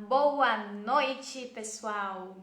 Boa noite, pessoal!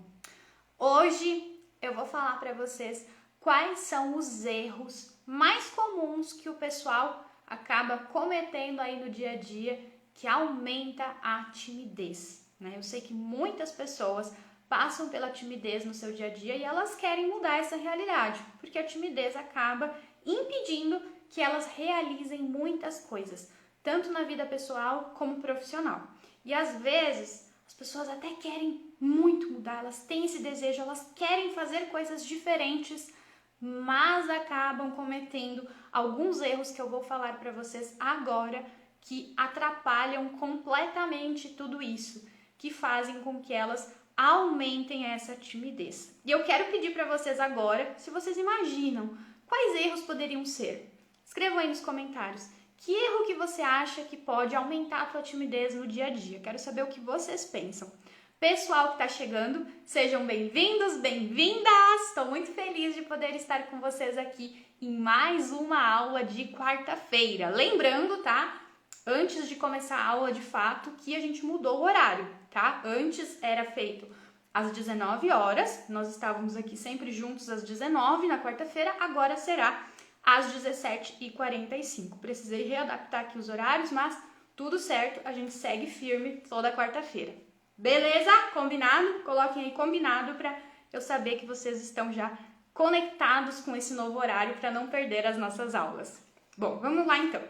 Hoje eu vou falar para vocês quais são os erros mais comuns que o pessoal acaba cometendo aí no dia a dia que aumenta a timidez, né? Eu sei que muitas pessoas passam pela timidez no seu dia a dia e elas querem mudar essa realidade, porque a timidez acaba impedindo que elas realizem muitas coisas, tanto na vida pessoal como profissional. E às vezes as pessoas até querem muito mudar, elas têm esse desejo, elas querem fazer coisas diferentes, mas acabam cometendo alguns erros que eu vou falar para vocês agora que atrapalham completamente tudo isso, que fazem com que elas aumentem essa timidez. E eu quero pedir para vocês agora, se vocês imaginam, quais erros poderiam ser? Escrevam aí nos comentários. Que erro que você acha que pode aumentar a tua timidez no dia a dia? Quero saber o que vocês pensam. Pessoal que está chegando, sejam bem-vindos, bem-vindas! Estou muito feliz de poder estar com vocês aqui em mais uma aula de quarta-feira. Lembrando, tá? Antes de começar a aula de fato, que a gente mudou o horário, tá? Antes era feito às 19 horas, nós estávamos aqui sempre juntos às 19 na quarta-feira, agora será às 17h45. Precisei readaptar aqui os horários, mas tudo certo, a gente segue firme toda quarta-feira. Beleza? Combinado? Coloquem aí combinado para eu saber que vocês estão já conectados com esse novo horário para não perder as nossas aulas. Bom, vamos lá então. O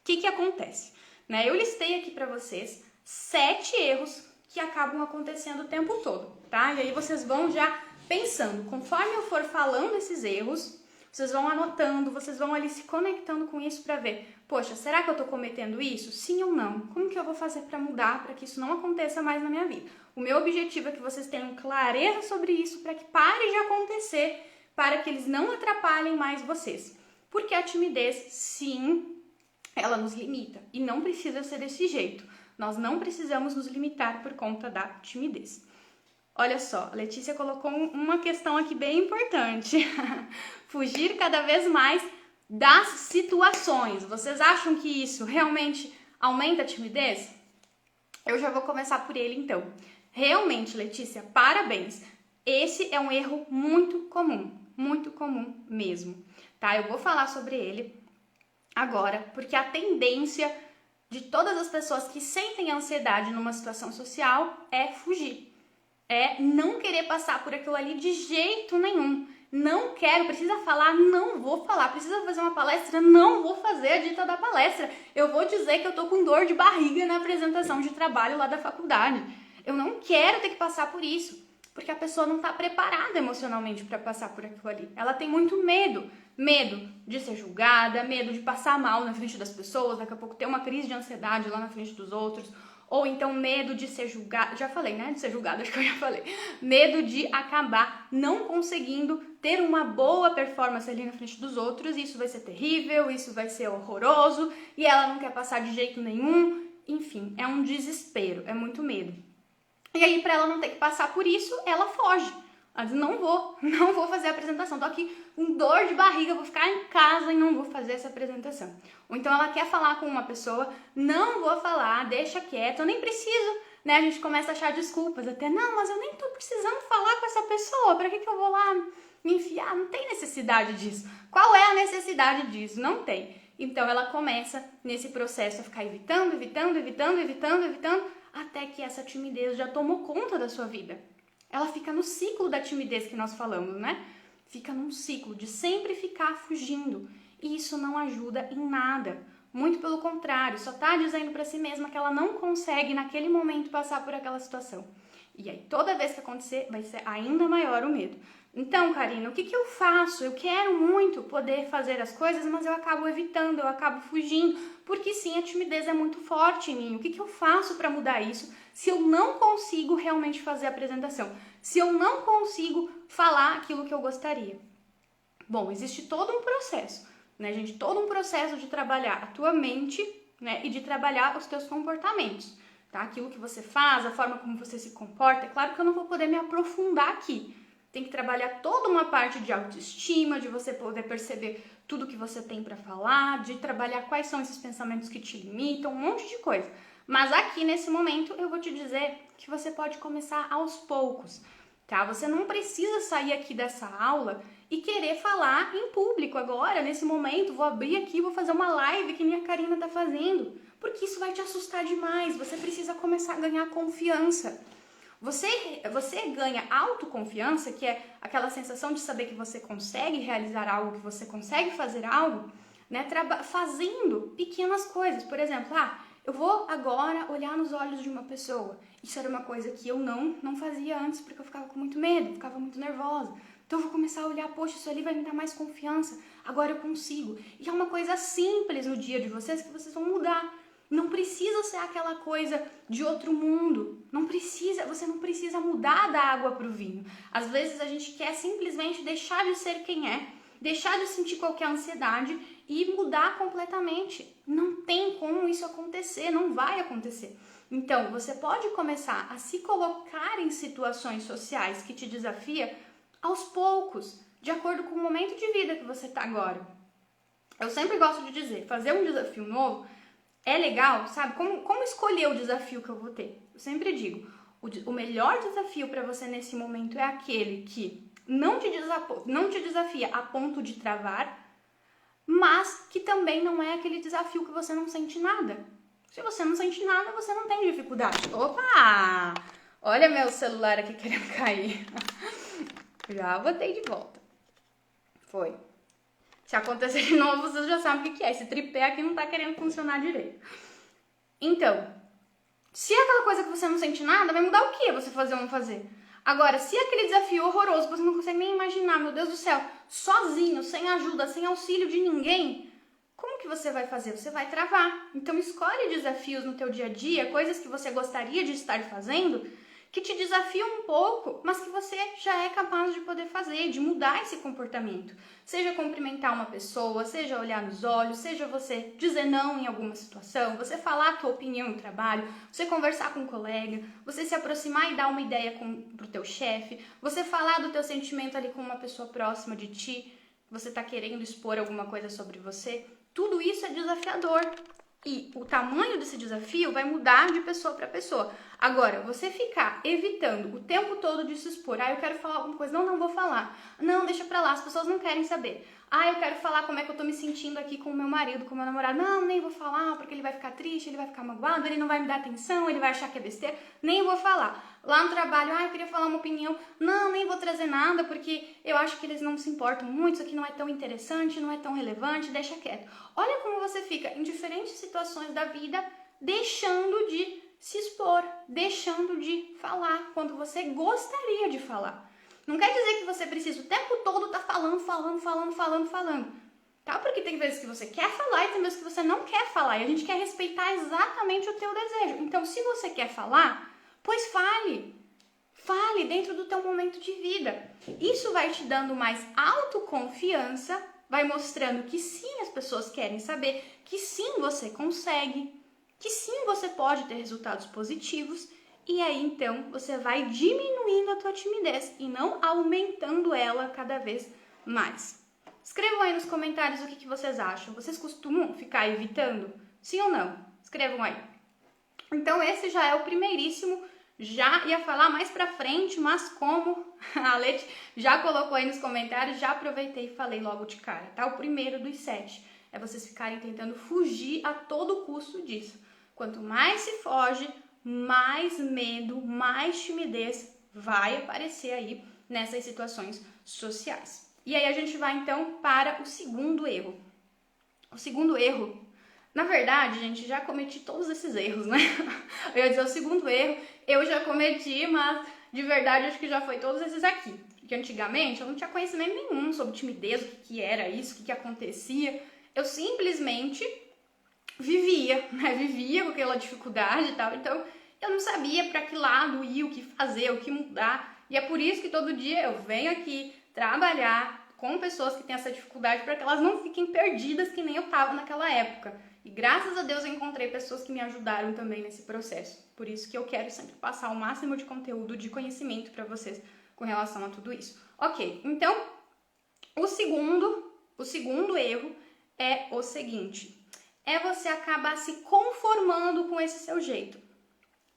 que acontece? Eu listei aqui para vocês 7 erros que acabam acontecendo o tempo todo, tá? E aí vocês vão já pensando, conforme eu for falando esses erros, vocês vão anotando, vocês vão ali se conectando com isso para ver, poxa, será que eu tô cometendo isso? Sim ou não? Como que eu vou fazer para mudar, para que isso não aconteça mais na minha vida? O meu objetivo é que vocês tenham clareza sobre isso para que pare de acontecer, para que eles não atrapalhem mais vocês. Porque a timidez, sim, ela nos limita e não precisa ser desse jeito. Nós não precisamos nos limitar por conta da timidez. Olha só, a Letícia colocou uma questão aqui bem importante. Fugir cada vez mais das situações. Vocês acham que isso realmente aumenta a timidez? Eu já vou começar por ele então. Realmente, Letícia, parabéns. Esse é um erro muito comum mesmo, tá? Eu vou falar sobre ele agora, porque a tendência de todas as pessoas que sentem ansiedade numa situação social é fugir. É não querer passar por aquilo ali de jeito nenhum. Não quero, precisa falar, não vou falar. Precisa fazer uma palestra, não vou fazer a dita da palestra. Eu vou dizer que eu tô com dor de barriga na apresentação de trabalho lá da faculdade. Eu não quero ter que passar por isso, porque a pessoa não tá preparada emocionalmente para passar por aquilo ali. Ela tem muito medo. Medo de ser julgada, medo de passar mal na frente das pessoas, daqui a pouco ter uma crise de ansiedade lá na frente dos outros. Ou então medo de ser julgado, já falei, né? De ser julgado, acho que eu já falei. Medo de acabar não conseguindo ter uma boa performance ali na frente dos outros. Isso vai ser terrível, isso vai ser horroroso. E ela não quer passar de jeito nenhum. Enfim, é um desespero, é muito medo. E aí, pra ela não ter que passar por isso, ela foge. Ela diz, não vou fazer a apresentação. Tô aqui com dor de barriga, vou ficar em casa e não vou fazer essa apresentação. Ou então ela quer falar com uma pessoa, não vou falar, deixa quieto, eu nem preciso, né? A gente começa a achar desculpas, até, não, mas eu nem tô precisando falar com essa pessoa, pra que eu vou lá me enfiar? Não tem necessidade disso. Qual é a necessidade disso? Não tem. Então ela começa nesse processo a ficar evitando, até que essa timidez já tomou conta da sua vida. Ela fica no ciclo da timidez que nós falamos, né? Fica num ciclo de sempre ficar fugindo. E isso não ajuda em nada. Muito pelo contrário, só tá dizendo para si mesma que ela não consegue naquele momento passar por aquela situação. E aí toda vez que acontecer, vai ser ainda maior o medo. Então, Karina, o que eu faço? Eu quero muito poder fazer as coisas, mas eu acabo evitando, eu acabo fugindo, porque sim, a timidez é muito forte em mim. O que eu faço para mudar isso se eu não consigo realmente fazer a apresentação? Se eu não consigo falar aquilo que eu gostaria? Bom, existe todo um processo, né, gente? Todo um processo de trabalhar a tua mente, né, e de trabalhar os teus comportamentos, tá? Aquilo que você faz, a forma como você se comporta. É claro que eu não vou poder me aprofundar aqui. Tem que trabalhar toda uma parte de autoestima, de você poder perceber tudo que você tem para falar, de trabalhar quais são esses pensamentos que te limitam, um monte de coisa. Mas aqui nesse momento eu vou te dizer que você pode começar aos poucos, tá? Você não precisa sair aqui dessa aula e querer falar em público agora, nesse momento. Vou abrir aqui, vou fazer uma live que nem a Karina tá fazendo, porque isso vai te assustar demais. Você precisa começar a ganhar confiança. Você ganha autoconfiança, que é aquela sensação de saber que você consegue realizar algo, que você consegue fazer algo, né? Fazendo pequenas coisas. Por exemplo, eu vou agora olhar nos olhos de uma pessoa. Isso era uma coisa que eu não fazia antes, porque eu ficava com muito medo, ficava muito nervosa. Então eu vou começar a olhar, poxa, isso ali vai me dar mais confiança, agora eu consigo. E é uma coisa simples no dia de vocês que vocês vão mudar. Não precisa ser aquela coisa de outro mundo. Você não precisa mudar da água para o vinho. Às vezes a gente quer simplesmente deixar de ser quem é, deixar de sentir qualquer ansiedade e mudar completamente. Não tem como isso acontecer, não vai acontecer. Então, você pode começar a se colocar em situações sociais que te desafia aos poucos, de acordo com o momento de vida que você está agora. Eu sempre gosto de dizer, fazer um desafio novo é legal, sabe? Como escolher o desafio que eu vou ter? Eu sempre digo, o melhor desafio para você nesse momento é aquele que não te desafia a ponto de travar, mas que também não é aquele desafio que você não sente nada. Se você não sente nada, você não tem dificuldade. Opa! Olha meu celular aqui querendo cair. Já botei de volta. Foi. Se acontecer de novo, vocês já sabem o que é. Esse tripé aqui não tá querendo funcionar direito. Então, se é aquela coisa que você não sente nada, vai mudar o que você fazer ou não fazer? Agora, se é aquele desafio horroroso, você não consegue nem imaginar, meu Deus do céu, sozinho, sem ajuda, sem auxílio de ninguém, como que você vai fazer? Você vai travar. Então, escolhe desafios no teu dia a dia, coisas que você gostaria de estar fazendo, que te desafiam um pouco, mas que você já é capaz de poder fazer, de mudar esse comportamento. Seja cumprimentar uma pessoa, seja olhar nos olhos, seja você dizer não em alguma situação, você falar a tua opinião no trabalho, você conversar com um colega, você se aproximar e dar uma ideia pro teu chefe, você falar do teu sentimento ali com uma pessoa próxima de ti, você tá querendo expor alguma coisa sobre você. Tudo isso é desafiador. E o tamanho desse desafio vai mudar de pessoa para pessoa. Agora, você ficar evitando o tempo todo de se expor. Eu quero falar alguma coisa. Não vou falar. Não, deixa pra lá, as pessoas não querem saber. Eu quero falar como é que eu tô me sentindo aqui com o meu marido, com o meu namorado. Não, nem vou falar, porque ele vai ficar triste, ele vai ficar magoado, ele não vai me dar atenção, ele vai achar que é besteira. Nem vou falar. Lá no trabalho, eu queria falar uma opinião. Não, nem vou trazer nada, porque eu acho que eles não se importam muito, isso aqui não é tão interessante, não é tão relevante, deixa quieto. Olha como você fica em diferentes situações da vida, deixando de se expor, deixando de falar quando você gostaria de falar. Não quer dizer que você precisa o tempo todo estar falando, tá? Porque tem vezes que você quer falar e tem vezes que você não quer falar. E a gente quer respeitar exatamente o teu desejo. Então, se você quer falar, pois fale. Fale dentro do teu momento de vida. Isso vai te dando mais autoconfiança, vai mostrando que sim, as pessoas querem saber, que sim, você consegue, que sim, você pode ter resultados positivos. E aí, então, você vai diminuindo a tua timidez e não aumentando ela cada vez mais. Escrevam aí nos comentários o que vocês acham. Vocês costumam ficar evitando? Sim ou não? Escrevam aí. Então, esse já é o primeiríssimo. Já ia falar mais pra frente, mas como a Leti já colocou aí nos comentários, já aproveitei e falei logo de cara, tá? O primeiro dos 7 é vocês ficarem tentando fugir a todo custo disso. Quanto mais se foge, mais medo, mais timidez vai aparecer aí nessas situações sociais. E aí a gente vai então para o segundo erro. O segundo erro, na verdade, gente, já cometi todos esses erros, né? Eu ia dizer o segundo erro, eu já cometi, mas de verdade acho que já foi todos esses aqui. Porque antigamente eu não tinha conhecimento nenhum sobre timidez, o que era isso, o que acontecia. Eu simplesmente vivia, né? Vivia com aquela dificuldade e tal. Então eu não sabia para que lado ir, o que fazer, o que mudar. E é por isso que todo dia eu venho aqui trabalhar com pessoas que têm essa dificuldade para que elas não fiquem perdidas que nem eu estava naquela época. E graças a Deus eu encontrei pessoas que me ajudaram também nesse processo. Por isso que eu quero sempre passar o máximo de conteúdo, de conhecimento para vocês com relação a tudo isso. Ok, então o segundo erro é o seguinte. é você acabar se conformando com esse seu jeito.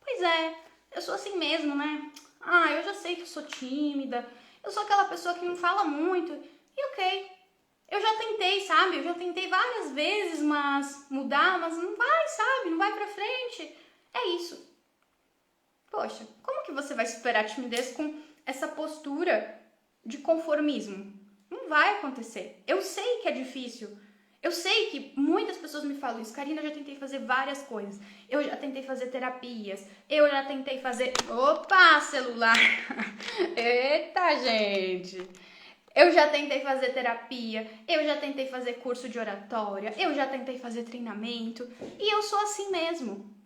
Pois é, eu sou assim mesmo, né? Ah, eu já sei que eu sou tímida, eu sou aquela pessoa que não fala muito, e ok. Eu já tentei, sabe? Eu já tentei várias vezes, mas mudar, mas não vai, sabe? Não vai pra frente. É isso. Poxa, como que você vai superar a timidez com essa postura de conformismo? Não vai acontecer. Eu sei que é difícil. Eu sei que muitas pessoas me falam isso. Karina, eu já tentei fazer várias coisas. Eu já tentei fazer terapias. Eu já tentei fazer... Opa, celular! Eita, gente! Eu já tentei fazer terapia. Eu já tentei fazer curso de oratória. Eu já tentei fazer treinamento. E eu sou assim mesmo.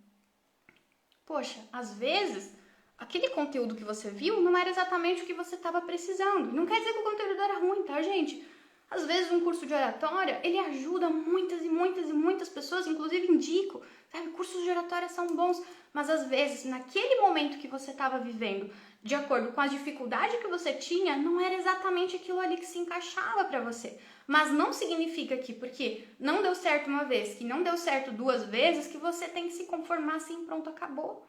Poxa, às vezes, aquele conteúdo que você viu não era exatamente o que você estava precisando. Não quer dizer que o conteúdo era ruim, tá, gente? Às vezes, um curso de oratória, ele ajuda muitas e muitas e muitas pessoas, inclusive indico, sabe? Cursos de oratória são bons, mas às vezes, naquele momento que você estava vivendo, de acordo com a dificuldade que você tinha, não era exatamente aquilo ali que se encaixava para você. Mas não significa que porque não deu certo uma vez, que não deu certo duas vezes, que você tem que se conformar assim, pronto, acabou.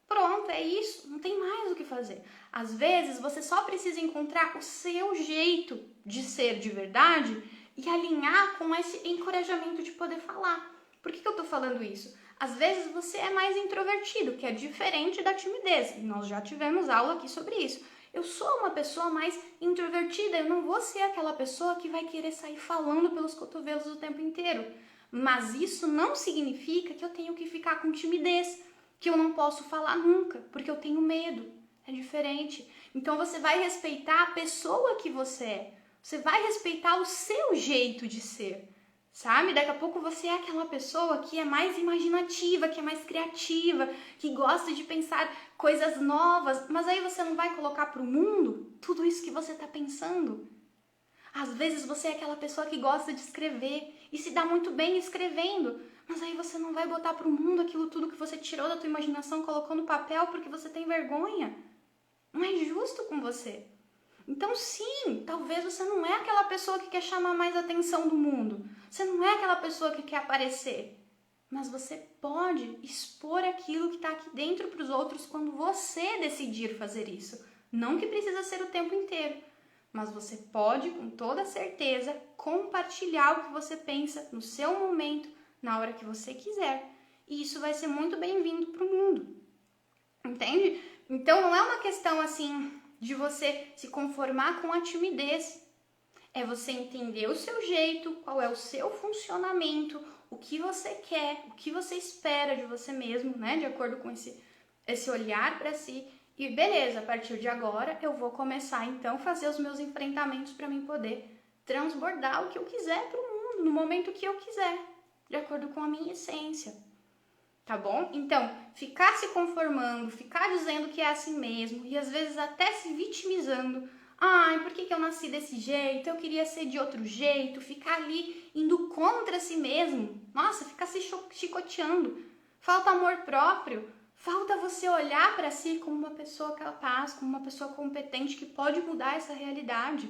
Pronto, é isso, não tem mais o que fazer. Às vezes você só precisa encontrar o seu jeito de ser de verdade e alinhar com esse encorajamento de poder falar. Por que eu tô falando isso? Às vezes você é mais introvertido, que é diferente da timidez. E nós já tivemos aula aqui sobre isso. Eu sou uma pessoa mais introvertida, eu não vou ser aquela pessoa que vai querer sair falando pelos cotovelos o tempo inteiro. Mas isso não significa que eu tenho que ficar com timidez, que eu não posso falar nunca, porque eu tenho medo. É diferente. Então você vai respeitar a pessoa que você é. Você vai respeitar o seu jeito de ser. Sabe? Daqui a pouco você é aquela pessoa que é mais imaginativa, que é mais criativa, que gosta de pensar coisas novas, mas aí você não vai colocar para o mundo tudo isso que você está pensando. Às vezes você é aquela pessoa que gosta de escrever e se dá muito bem escrevendo, mas aí você não vai botar para o mundo aquilo tudo que você tirou da tua imaginação, colocou no papel porque você tem vergonha. Não é justo com você. Então sim, talvez você não é aquela pessoa que quer chamar mais atenção do mundo. Você não é aquela pessoa que quer aparecer. Mas você pode expor aquilo que está aqui dentro para os outros quando você decidir fazer isso. Não que precisa ser o tempo inteiro. Mas você pode, com toda certeza, compartilhar o que você pensa no seu momento, na hora que você quiser. E isso vai ser muito bem-vindo para o mundo. Entende? Então não é uma questão assim de você se conformar com a timidez. É você entender o seu jeito, qual é o seu funcionamento, o que você quer, o que você espera de você mesmo, né? De acordo com esse olhar para si. E beleza, a partir de agora eu vou começar então a fazer os meus enfrentamentos para mim poder transbordar o que eu quiser para o mundo, no momento que eu quiser, de acordo com a minha essência. Tá bom? Então, ficar se conformando, ficar dizendo que é assim mesmo e às vezes até se vitimizando. Ai, por que eu nasci desse jeito? Eu queria ser de outro jeito. Ficar ali indo contra si mesmo. Nossa, ficar se chicoteando. Falta amor próprio. Falta você olhar para si como uma pessoa capaz, como uma pessoa competente que pode mudar essa realidade.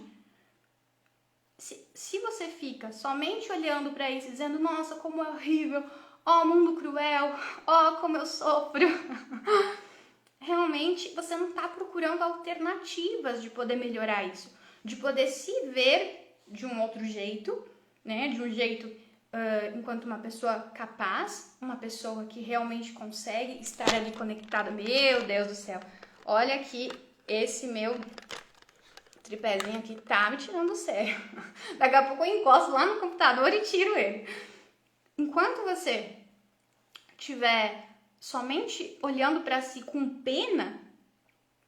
Se você fica somente olhando para isso, dizendo, nossa, como é horrível, ó, mundo cruel, ó, como eu sofro. Realmente, você não está procurando alternativas de poder melhorar isso. De poder se ver de um outro jeito, né? De um jeito enquanto uma pessoa capaz, uma pessoa que realmente consegue estar ali conectada. Meu Deus do céu. Olha aqui, esse meu tripézinho aqui tá me tirando do sério. Daqui a pouco eu encosto lá no computador e tiro ele. Enquanto você estiver somente olhando para si com pena,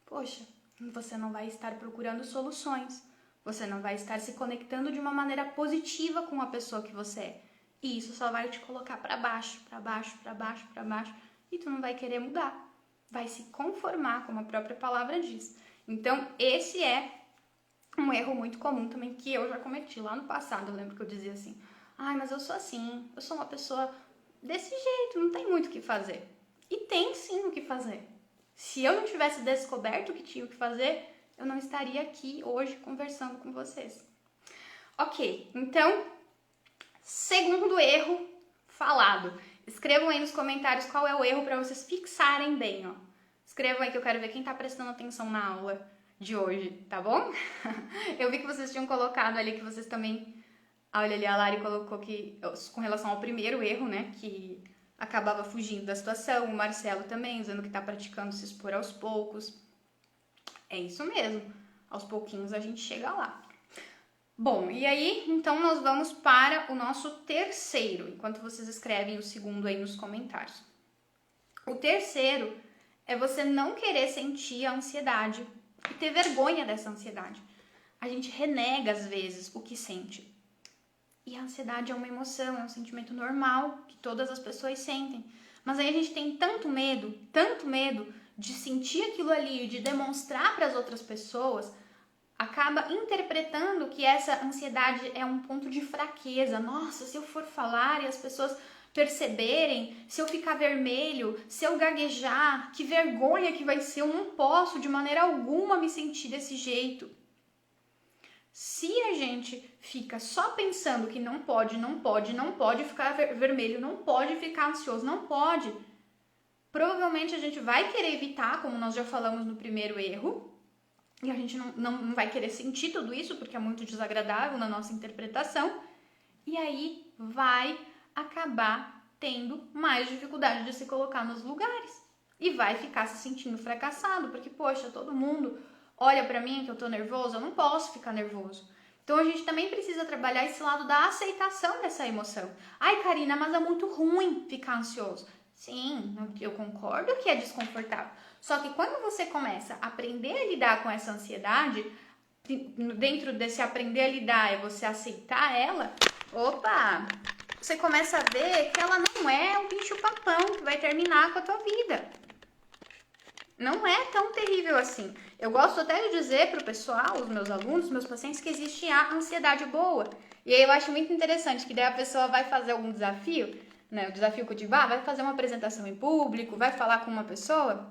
poxa, você não vai estar procurando soluções. Você não vai estar se conectando de uma maneira positiva com a pessoa que você é. E isso só vai te colocar para baixo, para baixo, para baixo, para baixo. E tu não vai querer mudar. Vai se conformar, como a própria palavra diz. Então, esse é um erro muito comum também que eu já cometi lá no passado. Eu lembro que eu dizia assim, ai, mas eu sou assim, eu sou uma pessoa desse jeito, não tem muito o que fazer. E tem sim o que fazer. Se eu não tivesse descoberto o que tinha o que fazer, eu não estaria aqui hoje conversando com vocês. Ok, então, segundo erro, falado. Escrevam aí nos comentários qual é o erro para vocês fixarem bem, ó. Escrevam aí que eu quero ver quem tá prestando atenção na aula de hoje, tá bom? Eu vi que vocês tinham colocado ali que vocês também... Olha ali, a Lari colocou que, com relação ao primeiro erro, né, que acabava fugindo da situação, o Marcelo também, dizendo que tá praticando se expor aos poucos. É isso mesmo, aos pouquinhos a gente chega lá. Bom, e aí, então nós vamos para o nosso terceiro, enquanto vocês escrevem o segundo aí nos comentários. O terceiro é você não querer sentir a ansiedade e ter vergonha dessa ansiedade. A gente renega, às vezes, o que sente. E a ansiedade é uma emoção, é um sentimento normal que todas as pessoas sentem. Mas aí a gente tem tanto medo de sentir aquilo ali, de demonstrar para as outras pessoas, acaba interpretando que essa ansiedade é um ponto de fraqueza. Nossa, se eu for falar e as pessoas perceberem, se eu ficar vermelho, se eu gaguejar, que vergonha que vai ser, eu não posso de maneira alguma me sentir desse jeito. Se a gente fica só pensando que não pode ficar vermelho, não pode ficar ansioso, não pode, provavelmente a gente vai querer evitar, como nós já falamos no primeiro erro, e a gente não vai querer sentir tudo isso porque é muito desagradável na nossa interpretação, e aí vai acabar tendo mais dificuldade de se colocar nos lugares e vai ficar se sentindo fracassado, porque, poxa, todo mundo olha pra mim que eu tô nervoso, eu não posso ficar nervoso. Então a gente também precisa trabalhar esse lado da aceitação dessa emoção. Ai, Karina, mas é muito ruim ficar ansioso. Sim, eu concordo que é desconfortável. Só que quando você começa a aprender a lidar com essa ansiedade, dentro desse aprender a lidar é você aceitar ela, você começa a ver que ela não é um bicho-papão que vai terminar com a tua vida. Não é tão terrível assim. Eu gosto até de dizer pro pessoal, os meus alunos, meus pacientes, que existe a ansiedade boa. E aí eu acho muito interessante que daí a pessoa vai fazer algum desafio, né? O desafio que eu digo, vai fazer uma apresentação em público, vai falar com uma pessoa,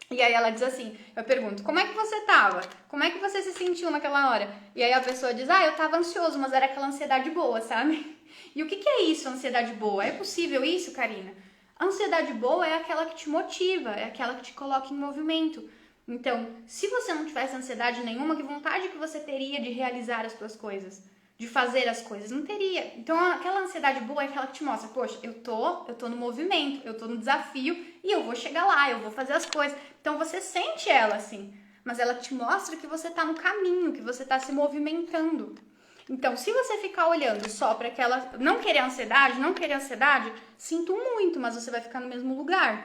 e aí ela diz assim, eu pergunto, como é que você tava? Como é que você se sentiu naquela hora? E aí a pessoa diz, eu tava ansioso, mas era aquela ansiedade boa, sabe? E o que é isso, ansiedade boa? É possível isso, Karina? A ansiedade boa é aquela que te motiva, é aquela que te coloca em movimento. Então, se você não tivesse ansiedade nenhuma, que vontade que você teria de realizar as suas coisas? De fazer as coisas? Não teria. Então, aquela ansiedade boa é aquela que te mostra, poxa, eu tô no movimento, eu tô no desafio e eu vou chegar lá, eu vou fazer as coisas. Então, você sente ela assim, mas ela te mostra que você tá no caminho, que você tá se movimentando. Então, se você ficar olhando só para aquela... não querer ansiedade, sinto muito, mas você vai ficar no mesmo lugar.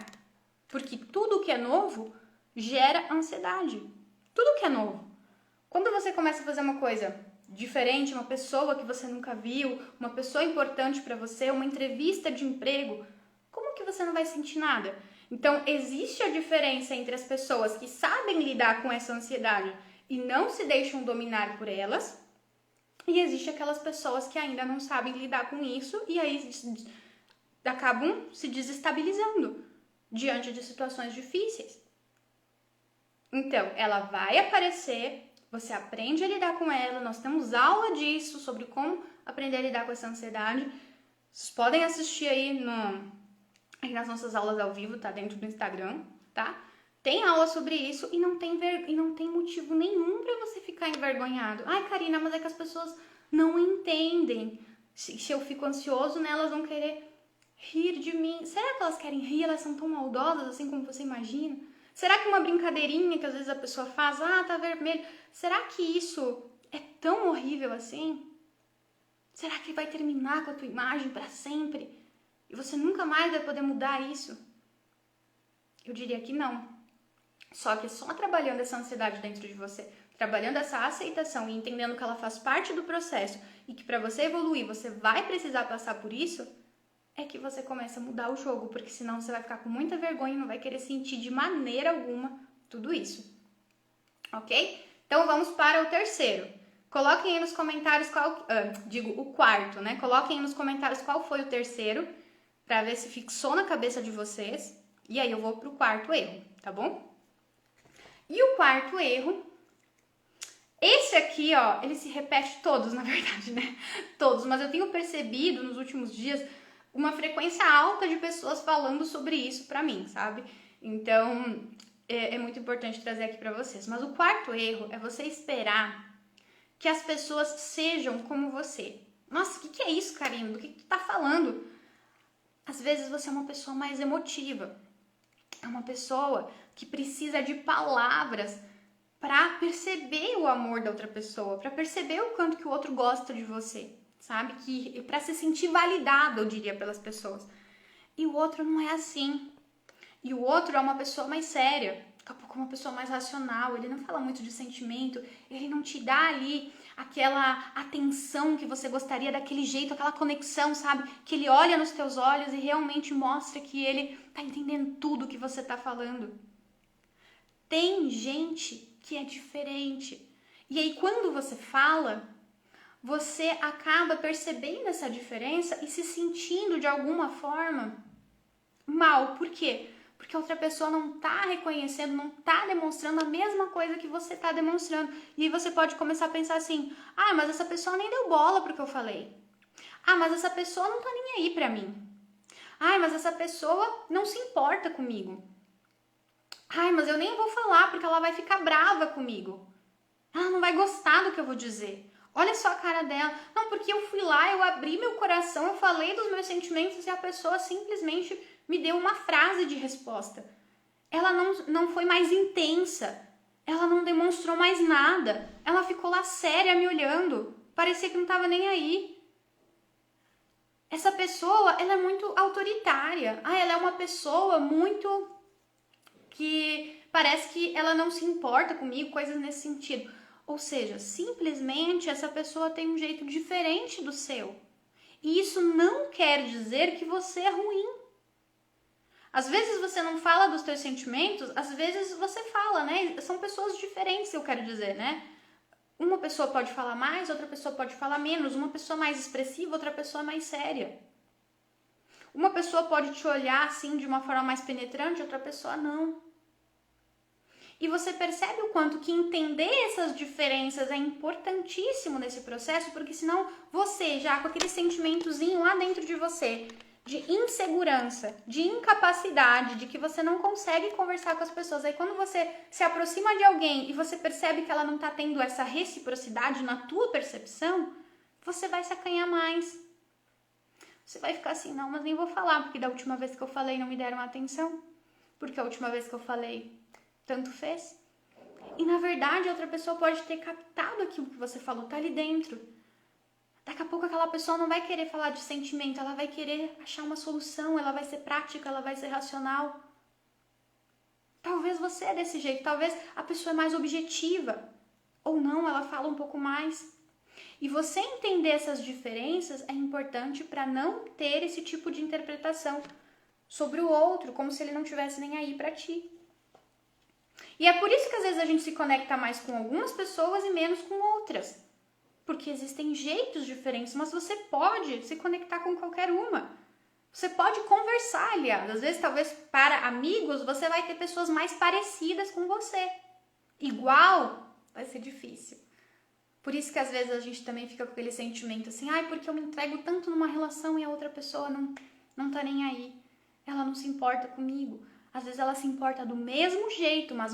Porque tudo que é novo gera ansiedade. Tudo que é novo. Quando você começa a fazer uma coisa diferente, uma pessoa que você nunca viu, uma pessoa importante para você, uma entrevista de emprego, como que você não vai sentir nada? Então, existe a diferença entre as pessoas que sabem lidar com essa ansiedade e não se deixam dominar por elas, e existe aquelas pessoas que ainda não sabem lidar com isso e aí acabam se desestabilizando diante de situações difíceis. Então, ela vai aparecer, você aprende a lidar com ela, nós temos aula disso, sobre como aprender a lidar com essa ansiedade. Vocês podem assistir aí nas nossas aulas ao vivo, tá dentro do Instagram, tá? Tem aula sobre isso e não tem motivo nenhum pra você ficar envergonhado. Ai, Karina, mas é que as pessoas não entendem. Se eu fico ansioso, né, elas vão querer rir de mim. Será que elas querem rir? Elas são tão maldosas assim como você imagina? Será que uma brincadeirinha que às vezes a pessoa faz, tá vermelho, será que isso é tão horrível assim? Será que vai terminar com a tua imagem para sempre? E você nunca mais vai poder mudar isso? Eu diria que não. Só que só trabalhando essa ansiedade dentro de você, trabalhando essa aceitação e entendendo que ela faz parte do processo e que para você evoluir você vai precisar passar por isso, é que você começa a mudar o jogo, porque senão você vai ficar com muita vergonha e não vai querer sentir de maneira alguma tudo isso. Ok? Então vamos para o terceiro. Coloquem aí nos comentários o quarto, né? Coloquem aí nos comentários qual foi o terceiro, para ver se fixou na cabeça de vocês. E aí eu vou pro quarto erro, tá bom? E o quarto erro, esse aqui, ele se repete todos, na verdade, né? Todos, mas eu tenho percebido nos últimos dias uma frequência alta de pessoas falando sobre isso pra mim, sabe? Então, é muito importante trazer aqui pra vocês. Mas o quarto erro é você esperar que as pessoas sejam como você. Nossa, o que é isso, Karina? Do que tu tá falando? Às vezes você é uma pessoa mais emotiva. É uma pessoa que precisa de palavras para perceber o amor da outra pessoa, para perceber o quanto que o outro gosta de você, sabe? Que para se sentir validado, eu diria, pelas pessoas. E o outro não é assim. E o outro é uma pessoa mais séria, daqui a pouco uma pessoa mais racional, ele não fala muito de sentimento, ele não te dá ali aquela atenção que você gostaria, daquele jeito, aquela conexão, sabe? Que ele olha nos teus olhos e realmente mostra que ele tá entendendo tudo que você tá falando. Tem gente que é diferente. E aí quando você fala, você acaba percebendo essa diferença e se sentindo de alguma forma mal. Por quê? Porque a outra pessoa não tá reconhecendo, não tá demonstrando a mesma coisa que você tá demonstrando. E aí você pode começar a pensar assim, ah, mas essa pessoa nem deu bola pro que eu falei. Ah, mas essa pessoa não tá nem aí pra mim. Ah, mas essa pessoa não se importa comigo. Ai, mas eu nem vou falar porque ela vai ficar brava comigo. Ela não vai gostar do que eu vou dizer. Olha só a cara dela. Não, porque eu fui lá, eu abri meu coração, eu falei dos meus sentimentos e a pessoa simplesmente me deu uma frase de resposta. Ela não foi mais intensa. Ela não demonstrou mais nada. Ela ficou lá séria me olhando. Parecia que não estava nem aí. Essa pessoa, ela é muito autoritária. Ah, ela é uma pessoa muito que parece que ela não se importa comigo, coisas nesse sentido. Ou seja, simplesmente essa pessoa tem um jeito diferente do seu. E isso não quer dizer que você é ruim. Às vezes você não fala dos teus sentimentos, às vezes você fala, né? São pessoas diferentes, eu quero dizer, né? Uma pessoa pode falar mais, outra pessoa pode falar menos. Uma pessoa mais expressiva, outra pessoa mais séria. Uma pessoa pode te olhar assim de uma forma mais penetrante, outra pessoa não. E você percebe o quanto que entender essas diferenças é importantíssimo nesse processo, porque senão você, já com aquele sentimentozinho lá dentro de você, de insegurança, de incapacidade, de que você não consegue conversar com as pessoas, aí quando você se aproxima de alguém e você percebe que ela não tá tendo essa reciprocidade na tua percepção, você vai se acanhar mais. Você vai ficar assim, não, mas nem vou falar, porque da última vez que eu falei não me deram atenção, porque a última vez que eu falei tanto fez. E na verdade a outra pessoa pode ter captado aquilo que você falou, tá ali dentro. Daqui a pouco aquela pessoa não vai querer falar de sentimento, ela vai querer achar uma solução, ela vai ser prática, ela vai ser racional. Talvez você é desse jeito, talvez a pessoa é mais objetiva. Ou não, ela fala um pouco mais. E você entender essas diferenças é importante para não ter esse tipo de interpretação sobre o outro, como se ele não tivesse nem aí para ti. E é por isso que às vezes a gente se conecta mais com algumas pessoas e menos com outras. Porque existem jeitos diferentes, mas você pode se conectar com qualquer uma. Você pode conversar, aliás. Às vezes, talvez para amigos, você vai ter pessoas mais parecidas com você. Igual, vai ser difícil. Por isso que às vezes a gente também fica com aquele sentimento assim, ai, porque eu me entrego tanto numa relação e a outra pessoa não tá nem aí. Ela não se importa comigo. Às vezes ela se importa do mesmo jeito, mas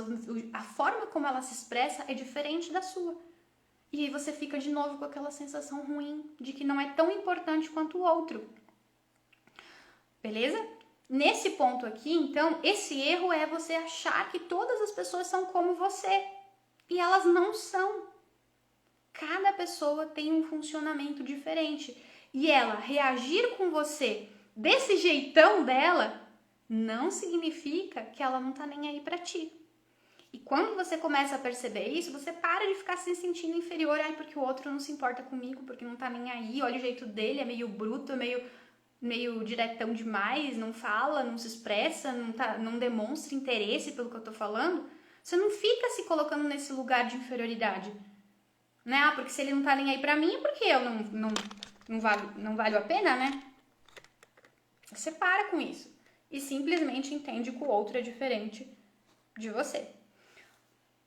a forma como ela se expressa é diferente da sua. E aí você fica de novo com aquela sensação ruim de que não é tão importante quanto o outro. Beleza? Nesse ponto aqui, então, esse erro é você achar que todas as pessoas são como você. E elas não são. Cada pessoa tem um funcionamento diferente. E ela reagir com você desse jeitão dela não significa que ela não tá nem aí pra ti. E quando você começa a perceber isso, você para de ficar se sentindo inferior. Ai, porque o outro não se importa comigo, porque não tá nem aí. Olha o jeito dele, é meio bruto, meio diretão demais, não fala, não se expressa, não demonstra interesse pelo que eu tô falando. Você não fica se colocando nesse lugar de inferioridade. Né? Ah, porque se ele não tá nem aí pra mim, porque eu não valho a pena, né? Você para com isso. E simplesmente entende que o outro é diferente de você.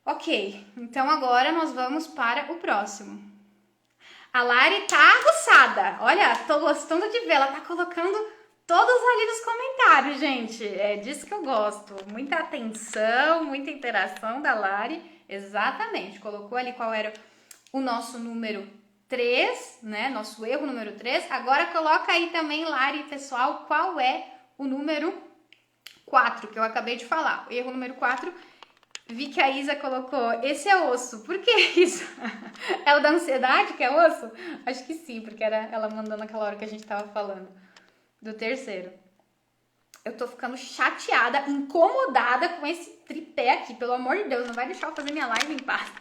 Ok, então agora nós vamos para o próximo. A Lari tá aguçada. Olha, tô gostando de ver. Ela tá colocando todos ali nos comentários, gente. É disso que eu gosto. Muita atenção, muita interação da Lari. Exatamente. Colocou ali qual era o nosso número 3, né? Nosso erro número 3. Agora coloca aí também, Lari, pessoal, qual é o número 4, que eu acabei de falar. O erro número 4, vi que a Isa colocou, esse é osso. Por que isso? É o da ansiedade que é osso? Acho que sim, porque era ela mandando naquela hora que a gente tava falando do terceiro. Eu tô ficando chateada, incomodada com esse tripé aqui. Pelo amor de Deus, não vai deixar eu fazer minha live em paz.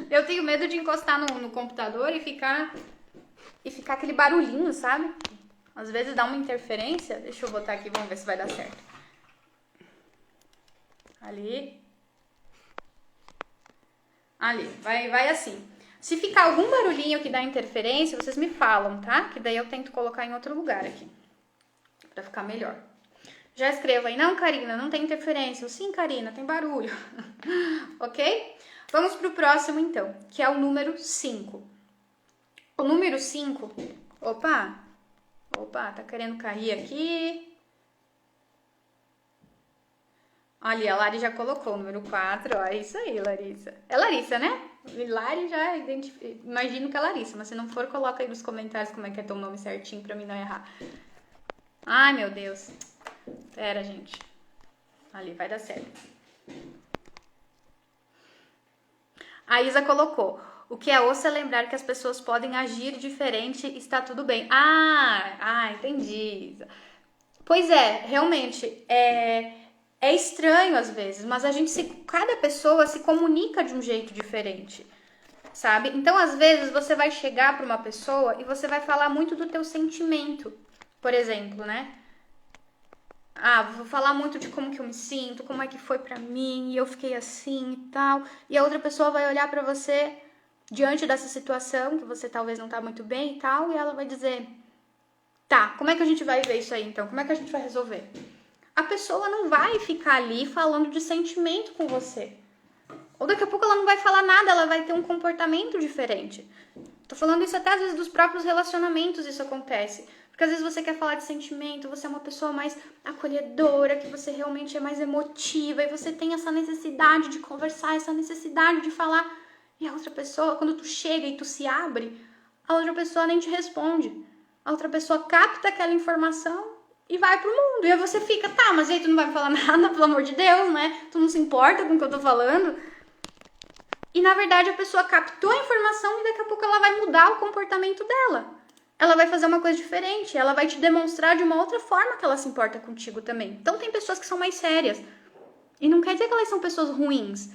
Eu tenho medo de encostar no computador e ficar aquele barulhinho, sabe? Às vezes dá uma interferência. Deixa eu botar aqui, vamos ver se vai dar certo. Ali, vai assim. Se ficar algum barulhinho que dá interferência, vocês me falam, tá? Que daí eu tento colocar em outro lugar aqui, pra ficar melhor. Já escreva aí, não, Karina, não tem interferência. Sim, Karina, tem barulho. Ok? Vamos pro próximo, então, que é o número 5. O número 5... Opa, tá querendo cair aqui. Ali, a Lari já colocou o número 4, ó, é isso aí, Larissa. É Larissa, né? Lari já imagino que é Larissa, mas se não for, coloca aí nos comentários como é que é teu nome certinho pra mim não errar. Ai, meu Deus. Pera, gente. Ali, vai dar certo. A Isa colocou, o que é osso é lembrar que as pessoas podem agir diferente e está tudo bem. Entendi, Isa. Pois é, realmente, é estranho às vezes, mas cada pessoa se comunica de um jeito diferente, sabe? Então, às vezes, você vai chegar para uma pessoa e você vai falar muito do teu sentimento, por exemplo, né? Vou falar muito de como que eu me sinto, como é que foi pra mim, e eu fiquei assim e tal. E a outra pessoa vai olhar pra você diante dessa situação, que você talvez não tá muito bem e tal, e ela vai dizer, tá, como é que a gente vai ver isso aí então? Como é que a gente vai resolver? A pessoa não vai ficar ali falando de sentimento com você. Ou daqui a pouco ela não vai falar nada, ela vai ter um comportamento diferente. Tô falando isso até às vezes dos próprios relacionamentos, isso acontece. Porque às vezes você quer falar de sentimento, você é uma pessoa mais acolhedora, que você realmente é mais emotiva, e você tem essa necessidade de conversar, essa necessidade de falar. E a outra pessoa, quando tu chega e tu se abre, a outra pessoa nem te responde. A outra pessoa capta aquela informação e vai pro mundo. E aí você fica, tá, mas aí tu não vai me falar nada, pelo amor de Deus, né? Tu não se importa com o que eu tô falando. E na verdade a pessoa captou a informação e daqui a pouco ela vai mudar o comportamento dela. Ela vai fazer uma coisa diferente, ela vai te demonstrar de uma outra forma que ela se importa contigo também. Então tem pessoas que são mais sérias. E não quer dizer que elas são pessoas ruins.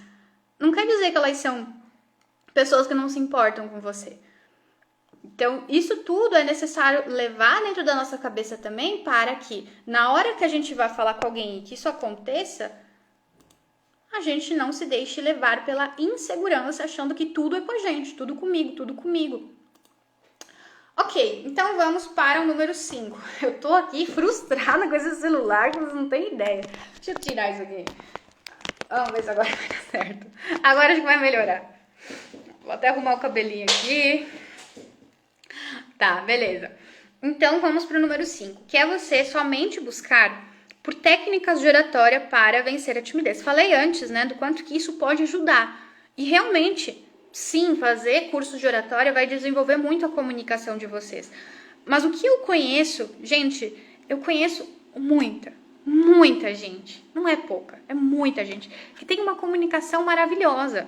Não quer dizer que elas são pessoas que não se importam com você. Então, isso tudo é necessário levar dentro da nossa cabeça também para que, na hora que a gente vai falar com alguém e que isso aconteça, a gente não se deixe levar pela insegurança, achando que tudo é com a gente, tudo comigo. Ok, então vamos para o número 5. Eu tô aqui frustrada com esse celular, que vocês não têm ideia. Deixa eu tirar isso aqui. Vamos ver se agora vai dar certo. Agora acho que vai melhorar. Vou até arrumar o cabelinho aqui. Tá, beleza. Então vamos para o número 5, que é você somente buscar por técnicas de oratória para vencer a timidez. Falei antes, né, do quanto que isso pode ajudar. E realmente... Sim, fazer cursos de oratória vai desenvolver muito a comunicação de vocês. Mas o que eu conheço, gente, eu conheço muita gente, não é pouca, é muita gente, que tem uma comunicação maravilhosa,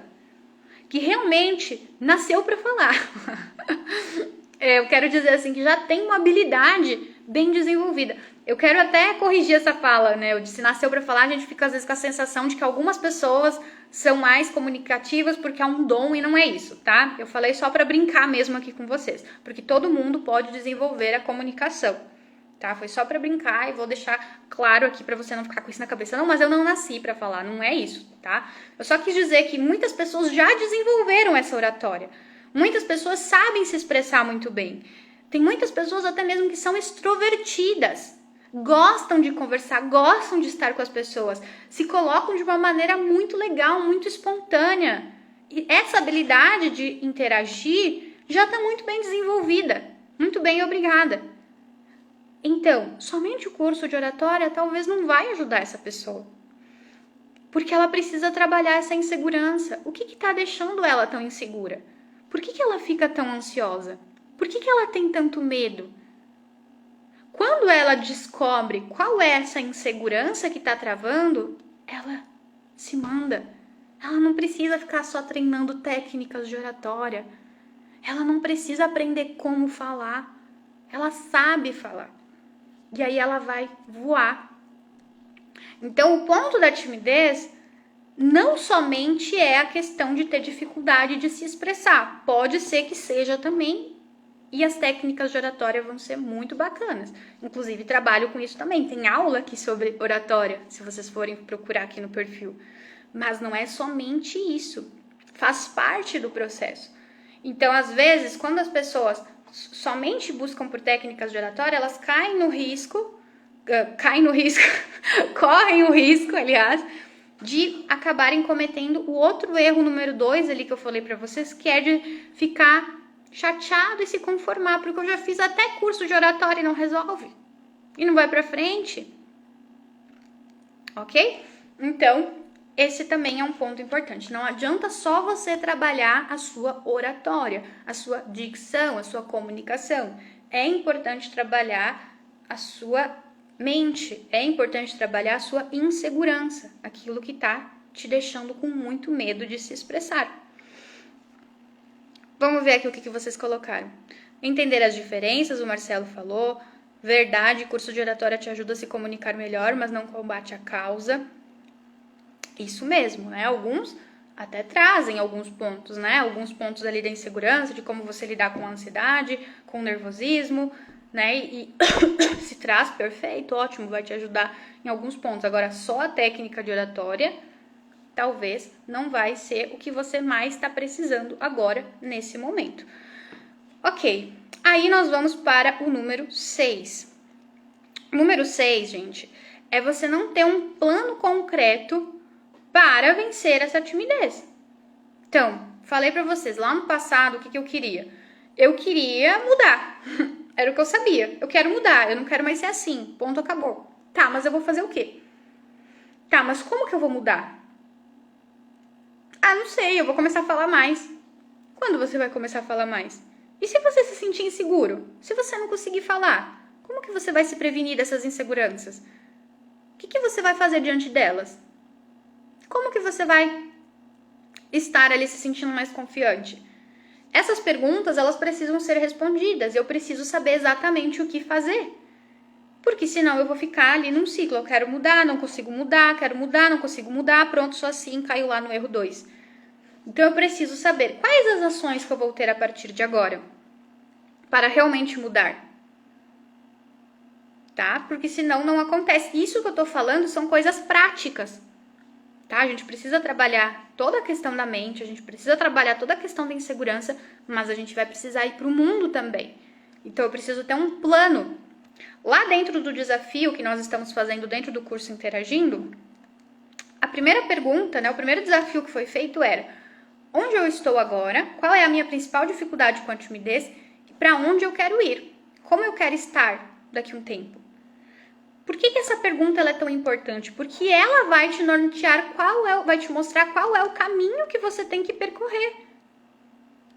que realmente nasceu para falar. Eu quero dizer assim, que já tem uma habilidade bem desenvolvida. Eu quero até corrigir essa fala, né? Eu disse nasceu para falar, a gente fica às vezes com a sensação de que algumas pessoas são mais comunicativas porque é um dom e não é isso, tá? Eu falei só para brincar mesmo aqui com vocês, porque todo mundo pode desenvolver a comunicação, tá? Foi só para brincar e vou deixar claro aqui para você não ficar com isso na cabeça. Não, mas eu não nasci para falar, não é isso, tá? Eu só quis dizer que muitas pessoas já desenvolveram essa oratória. Muitas pessoas sabem se expressar muito bem. Tem muitas pessoas até mesmo que são extrovertidas. Gostam de conversar, gostam de estar com as pessoas, se colocam de uma maneira muito legal, muito espontânea. E essa habilidade de interagir já está muito bem desenvolvida. Muito bem, obrigada. Então, somente o curso de oratória talvez não vai ajudar essa pessoa. Porque ela precisa trabalhar essa insegurança. O que está deixando ela tão insegura? Por que ela fica tão ansiosa? Por que ela tem tanto medo? Quando ela descobre qual é essa insegurança que está travando, ela se manda. Ela não precisa ficar só treinando técnicas de oratória. Ela não precisa aprender como falar. Ela sabe falar. E aí ela vai voar. Então, o ponto da timidez não somente é a questão de ter dificuldade de se expressar. Pode ser que seja também. E as técnicas de oratória vão ser muito bacanas. Inclusive, trabalho com isso também. Tem aula aqui sobre oratória, se vocês forem procurar aqui no perfil. Mas não é somente isso. Faz parte do processo. Então, às vezes, quando as pessoas somente buscam por técnicas de oratória, elas correm o risco, aliás, de acabarem cometendo o outro erro número 2 ali que eu falei pra vocês, que é de ficar chateado e se conformar, porque eu já fiz até curso de oratória e não resolve. E não vai pra frente. Ok? Então, esse também é um ponto importante. Não adianta só você trabalhar a sua oratória, a sua dicção, a sua comunicação. É importante trabalhar a sua mente. É importante trabalhar a sua insegurança, aquilo que está te deixando com muito medo de se expressar. Vamos ver aqui o que vocês colocaram. Entender as diferenças, o Marcelo falou. Verdade, curso de oratória te ajuda a se comunicar melhor, mas não combate a causa. Isso mesmo, né? Alguns até trazem alguns pontos, né? Alguns pontos ali da insegurança, de como você lidar com a ansiedade, com o nervosismo, né? E se traz, perfeito, ótimo, vai te ajudar em alguns pontos. Agora, só a técnica de oratória talvez não vai ser o que você mais está precisando agora, nesse momento. Ok, aí nós vamos para o número 6. O número 6, gente, é você não ter um plano concreto para vencer essa timidez. Então, falei para vocês, lá no passado, o que eu queria? Eu queria mudar. Era o que eu sabia. Eu quero mudar, eu não quero mais ser assim. Ponto, acabou. Tá, mas eu vou fazer o quê? Tá, mas como que eu vou mudar? Ah, não sei, eu vou começar a falar mais. Quando você vai começar a falar mais? E se você se sentir inseguro? Se você não conseguir falar? Como que você vai se prevenir dessas inseguranças? O que você vai fazer diante delas? Como que você vai estar ali se sentindo mais confiante? Essas perguntas, elas precisam ser respondidas. Eu preciso saber exatamente o que fazer. Porque senão eu vou ficar ali num ciclo. Eu quero mudar, não consigo mudar, quero mudar, não consigo mudar. Pronto, só assim, caiu lá no erro 2. Então eu preciso saber quais as ações que eu vou ter a partir de agora para realmente mudar. Tá? Porque senão não acontece. Isso que eu tô falando são coisas práticas. Tá? A gente precisa trabalhar toda a questão da mente, a gente precisa trabalhar toda a questão da insegurança, mas a gente vai precisar ir para o mundo também. Então eu preciso ter um plano. Lá dentro do desafio que nós estamos fazendo dentro do curso Interagindo, a primeira pergunta, né, o primeiro desafio que foi feito era: onde eu estou agora? Qual é a minha principal dificuldade com a timidez? E para onde eu quero ir? Como eu quero estar daqui a um tempo? Por que essa pergunta ela é tão importante? Porque ela vai te nortear vai te mostrar qual é o caminho que você tem que percorrer.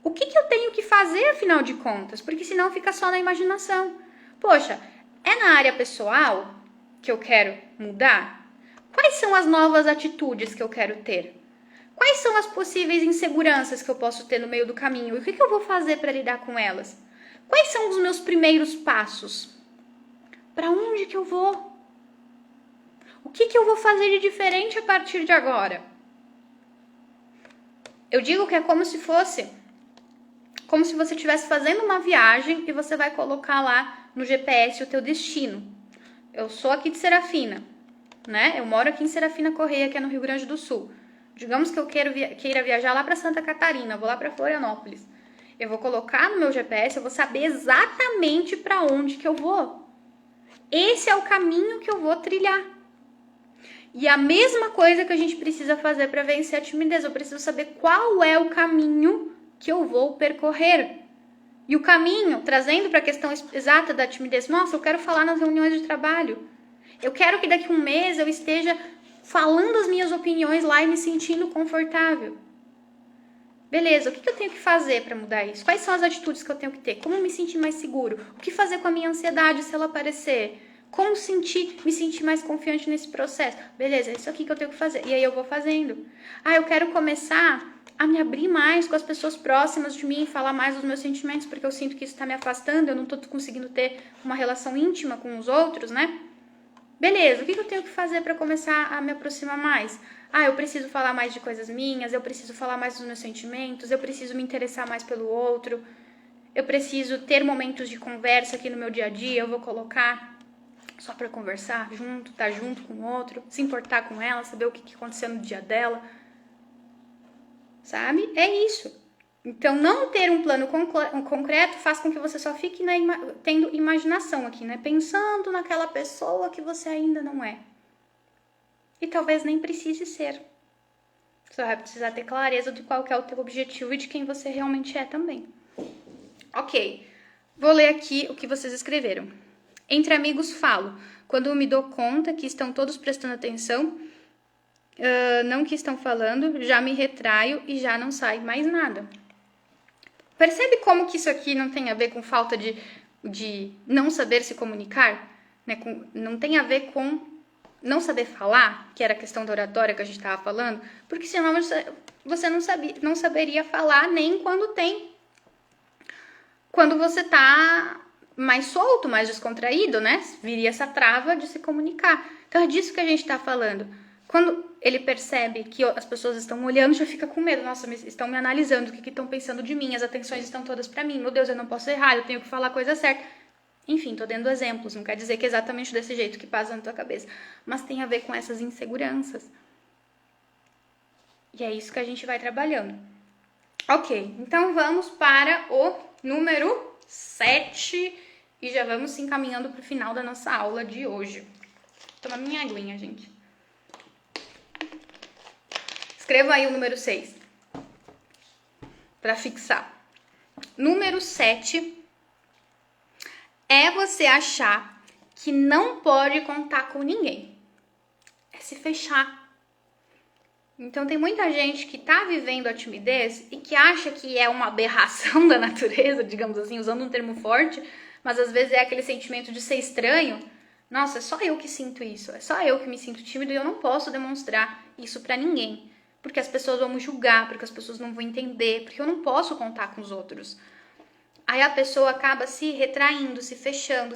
O que eu tenho que fazer, afinal de contas? Porque senão fica só na imaginação. Poxa, é na área pessoal que eu quero mudar? Quais são as novas atitudes que eu quero ter? Quais são as possíveis inseguranças que eu posso ter no meio do caminho? E o que eu vou fazer para lidar com elas? Quais são os meus primeiros passos? Para onde que eu vou? O que eu vou fazer de diferente a partir de agora? Eu digo que é como se você estivesse fazendo uma viagem e você vai colocar lá no GPS o teu destino. Eu sou aqui de Serafina, né? Eu moro aqui em Serafina Correia, que é no Rio Grande do Sul. Digamos que eu queira viajar lá para Santa Catarina, vou lá para Florianópolis. Eu vou colocar no meu GPS, eu vou saber exatamente para onde que eu vou. Esse é o caminho que eu vou trilhar. E a mesma coisa que a gente precisa fazer para vencer a timidez. Eu preciso saber qual é o caminho que eu vou percorrer. E o caminho, trazendo para a questão exata da timidez, nossa, eu quero falar nas reuniões de trabalho. Eu quero que daqui a um mês eu esteja falando as minhas opiniões lá e me sentindo confortável. Beleza, o que eu tenho que fazer para mudar isso? Quais são as atitudes que eu tenho que ter? Como me sentir mais seguro? O que fazer com a minha ansiedade se ela aparecer? Como me sentir mais confiante nesse processo? Beleza, é isso aqui que eu tenho que fazer. E aí eu vou fazendo. Eu quero começar a me abrir mais com as pessoas próximas de mim, falar mais dos meus sentimentos, porque eu sinto que isso está me afastando, eu não estou conseguindo ter uma relação íntima com os outros, né? Beleza, o que eu tenho que fazer para começar a me aproximar mais? Eu preciso falar mais de coisas minhas, eu preciso falar mais dos meus sentimentos, eu preciso me interessar mais pelo outro, eu preciso ter momentos de conversa aqui no meu dia a dia, eu vou colocar só para conversar junto, estar junto com o outro, se importar com ela, saber o que aconteceu no dia dela, sabe? É isso. Então, não ter um plano concreto faz com que você só fique tendo imaginação aqui, né? Pensando naquela pessoa que você ainda não é. E talvez nem precise ser. Você vai precisar ter clareza de qual que é o teu objetivo e de quem você realmente é também. Ok, vou ler aqui o que vocês escreveram. Entre amigos falo, quando me dou conta que estão todos prestando atenção, não que estão falando, já me retraio e já não sai mais nada. Percebe como que isso aqui não tem a ver com falta de não saber se comunicar? Né? Não tem a ver com não saber falar, que era a questão da oratória que a gente estava falando, porque senão você não saberia falar nem quando você está mais solto, mais descontraído, né? Viria essa trava de se comunicar. Então é disso que a gente está falando. Quando ele percebe que as pessoas estão olhando, já fica com medo. Nossa, estão me analisando, o que estão pensando de mim? As atenções estão todas para mim. Meu Deus, eu não posso errar, eu tenho que falar a coisa certa. Enfim, tô dando exemplos, não quer dizer que é exatamente desse jeito que passa na tua cabeça. Mas tem a ver com essas inseguranças. E é isso que a gente vai trabalhando. Ok, então vamos para o número 7 e já vamos se encaminhando para o final da nossa aula de hoje. Vou tomar minha aguinha, gente. Escreva aí o número 6 para fixar. Número 7 é você achar que não pode contar com ninguém. É se fechar. Então tem muita gente que tá vivendo a timidez e que acha que é uma aberração da natureza, digamos assim, usando um termo forte, mas às vezes é aquele sentimento de ser estranho. Nossa, é só eu que sinto isso, é só eu que me sinto tímido e eu não posso demonstrar isso pra ninguém. Porque as pessoas vão me julgar, porque as pessoas não vão entender, porque eu não posso contar com os outros. Aí a pessoa acaba se retraindo, se fechando.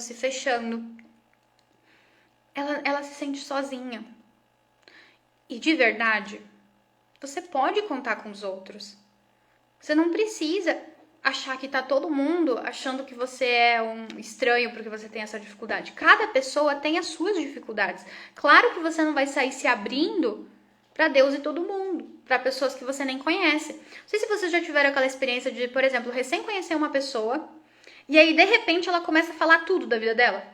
Ela se sente sozinha. E de verdade, você pode contar com os outros. Você não precisa achar que tá todo mundo achando que você é um estranho porque você tem essa dificuldade. Cada pessoa tem as suas dificuldades. Claro que você não vai sair se abrindo para Deus e todo mundo, para pessoas que você nem conhece. Não sei se vocês já tiveram aquela experiência de, por exemplo, recém conhecer uma pessoa e aí de repente ela começa a falar tudo da vida dela.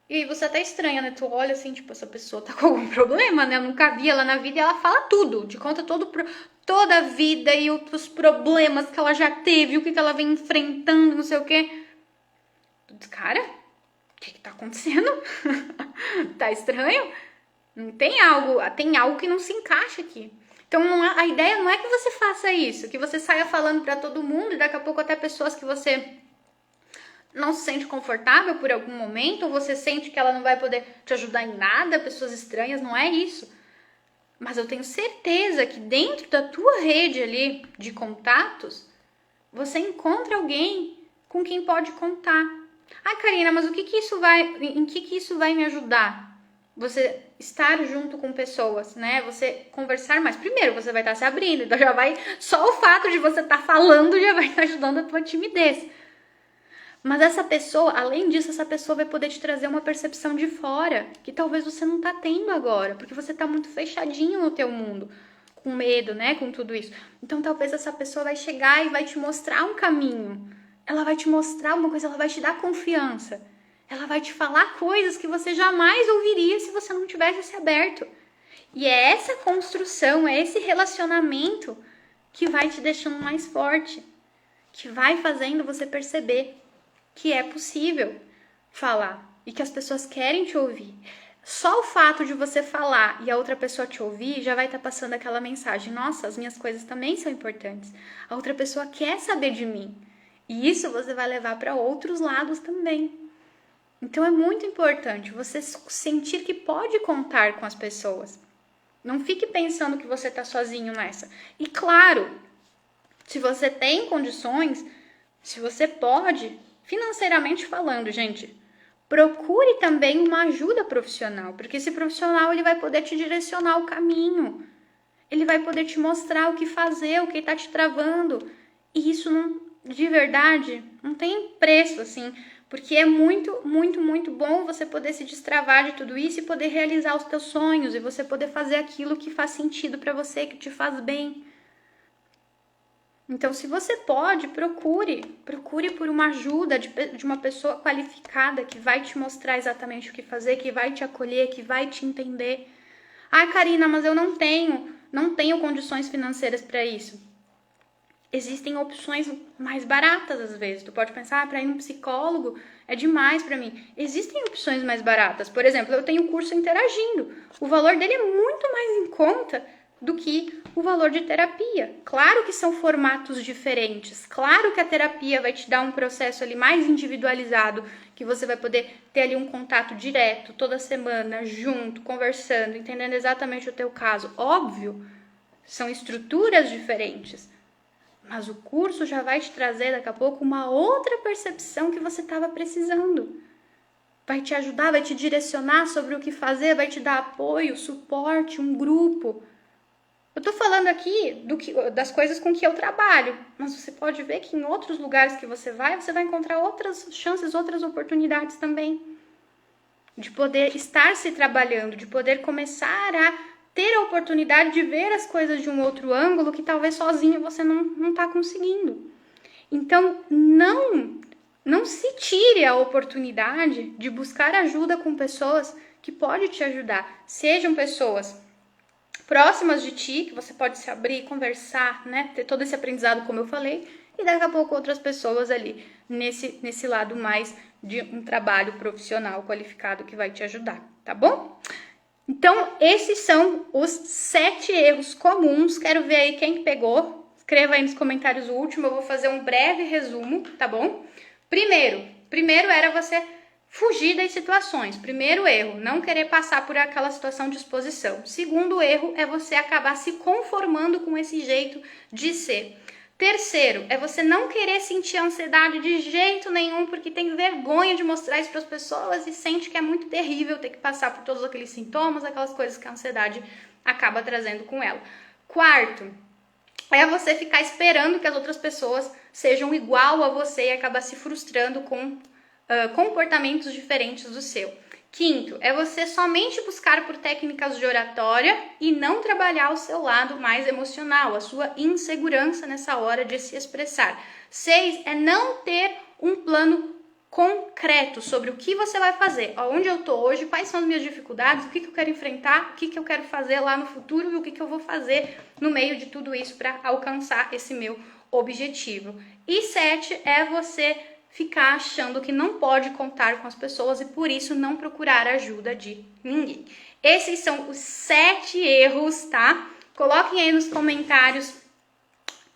E aí você até estranha, né? Tu olha assim, tipo, essa pessoa tá com algum problema, né? Eu nunca vi ela na vida e ela fala tudo, te conta toda a vida e os problemas que ela já teve, o que ela vem enfrentando, não sei o quê. Tu diz, cara, o que tá acontecendo? Tá estranho? Tem algo que não se encaixa aqui. Então a ideia não é que você faça isso, que você saia falando pra todo mundo e daqui a pouco até pessoas que você não se sente confortável por algum momento, ou você sente que ela não vai poder te ajudar em nada, pessoas estranhas, não é isso. Mas eu tenho certeza que dentro da tua rede ali de contatos, você encontra alguém com quem pode contar. Karina, mas em que isso vai me ajudar? Você estar junto com pessoas, né? Você conversar mais. Primeiro, você vai estar se abrindo, então só o fato de você estar falando já vai estar ajudando a tua timidez. Mas essa pessoa, além disso, essa pessoa vai poder te trazer uma percepção de fora, que talvez você não tá tendo agora, porque você tá muito fechadinho no teu mundo, com medo, né, com tudo isso. Então talvez essa pessoa vai chegar e vai te mostrar um caminho, ela vai te mostrar uma coisa, ela vai te dar confiança, ela vai te falar coisas que você jamais ouviria se você não tivesse se aberto. E é essa construção, é esse relacionamento que vai te deixando mais forte. que vai fazendo você perceber que é possível falar e que as pessoas querem te ouvir. Só o fato de você falar e a outra pessoa te ouvir já vai estar passando aquela mensagem: nossa, as minhas coisas também são importantes. A outra pessoa quer saber de mim. E isso você vai levar para outros lados também. Então é muito importante você sentir que pode contar com as pessoas. Não fique pensando que você está sozinho nessa. E claro, se você tem condições, se você pode, financeiramente falando, gente, procure também uma ajuda profissional, porque esse profissional ele vai poder te direcionar o caminho. Ele vai poder te mostrar o que fazer, o que está te travando. E isso não, de verdade, não tem preço, assim, porque é muito, muito, muito bom você poder se destravar de tudo isso e poder realizar os teus sonhos e você poder fazer aquilo que faz sentido para você, que te faz bem. Então, se você pode, procure por uma ajuda de uma pessoa qualificada que vai te mostrar exatamente o que fazer, que vai te acolher, que vai te entender. Ah, Karina, mas eu não tenho condições financeiras para isso. Existem opções mais baratas às vezes. Tu pode pensar, para ir no psicólogo é demais para mim. Existem opções mais baratas. Por exemplo, eu tenho o curso Interagindo. O valor dele é muito mais em conta do que o valor de terapia. Claro que são formatos diferentes. Claro que a terapia vai te dar um processo ali mais individualizado, que você vai poder ter ali um contato direto, toda semana, junto, conversando, entendendo exatamente o teu caso. Óbvio, são estruturas diferentes. Mas o curso já vai te trazer daqui a pouco uma outra percepção que você estava precisando. Vai te ajudar, vai te direcionar sobre o que fazer, vai te dar apoio, suporte, um grupo. Eu estou falando aqui das coisas com que eu trabalho, mas você pode ver que em outros lugares que você vai encontrar outras chances, outras oportunidades também. De poder estar se trabalhando, de poder começar a ter a oportunidade de ver as coisas de um outro ângulo que talvez sozinho você não está conseguindo. Então, não se tire a oportunidade de buscar ajuda com pessoas que podem te ajudar. Sejam pessoas próximas de ti, que você pode se abrir, conversar, né? Ter todo esse aprendizado, como eu falei, e daqui a pouco outras pessoas ali nesse lado mais de um trabalho profissional qualificado que vai te ajudar, tá bom? Então, esses são os 7 erros comuns. Quero ver aí quem pegou. Escreva aí nos comentários o último. Eu vou fazer um breve resumo, tá bom? Primeiro era você fugir das situações. Primeiro erro, não querer passar por aquela situação de exposição. Segundo erro é você acabar se conformando com esse jeito de ser. Terceiro, é você não querer sentir ansiedade de jeito nenhum, porque tem vergonha de mostrar isso para as pessoas e sente que é muito terrível ter que passar por todos aqueles sintomas, aquelas coisas que a ansiedade acaba trazendo com ela. Quarto, é você ficar esperando que as outras pessoas sejam igual a você e acabar se frustrando com comportamentos diferentes do seu. Quinto, é você somente buscar por técnicas de oratória e não trabalhar o seu lado mais emocional, a sua insegurança nessa hora de se expressar. 6, é não ter um plano concreto sobre o que você vai fazer, aonde eu tô hoje, quais são as minhas dificuldades, o que eu quero enfrentar, o que eu quero fazer lá no futuro e o que eu vou fazer no meio de tudo isso para alcançar esse meu objetivo. E 7, é você ficar achando que não pode contar com as pessoas e por isso não procurar ajuda de ninguém. Esses são os 7 erros, tá? Coloquem aí nos comentários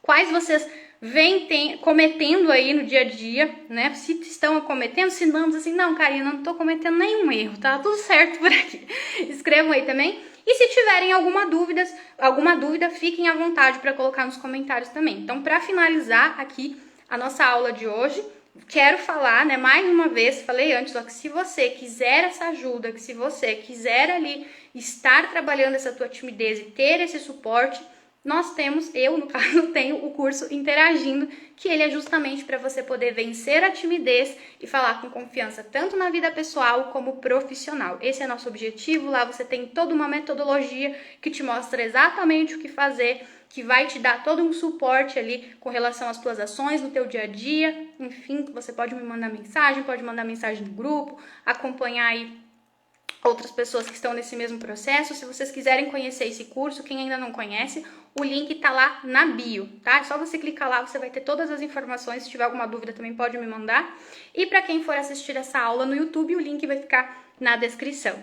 quais vocês vêm cometendo aí no dia a dia, né? Se estão cometendo, se não, assim, não, Karina, não tô cometendo nenhum erro, tá tudo certo por aqui. Escrevam aí também. E se tiverem alguma dúvida, fiquem à vontade para colocar nos comentários também. Então, para finalizar aqui a nossa aula de hoje, quero falar, né, mais uma vez, falei antes, ó, que se você quiser essa ajuda, que se você quiser ali estar trabalhando essa tua timidez e ter esse suporte, eu no caso tenho o curso Interagindo, que ele é justamente para você poder vencer a timidez e falar com confiança tanto na vida pessoal como profissional. Esse é nosso objetivo, lá você tem toda uma metodologia que te mostra exatamente o que fazer, que vai te dar todo um suporte ali com relação às tuas ações no teu dia a dia. Enfim, você pode me mandar mensagem no grupo, acompanhar aí outras pessoas que estão nesse mesmo processo. Se vocês quiserem conhecer esse curso, quem ainda não conhece, o link tá lá na bio, tá? É só você clicar lá, você vai ter todas as informações. Se tiver alguma dúvida também pode me mandar. E para quem for assistir essa aula no YouTube, o link vai ficar na descrição.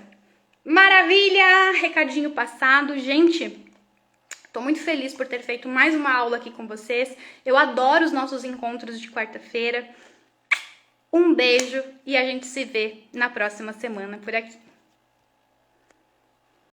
Maravilha! Recadinho passado. Gente, tô muito feliz por ter feito mais uma aula aqui com vocês. Eu adoro os nossos encontros de quarta-feira. Um beijo e a gente se vê na próxima semana por aqui.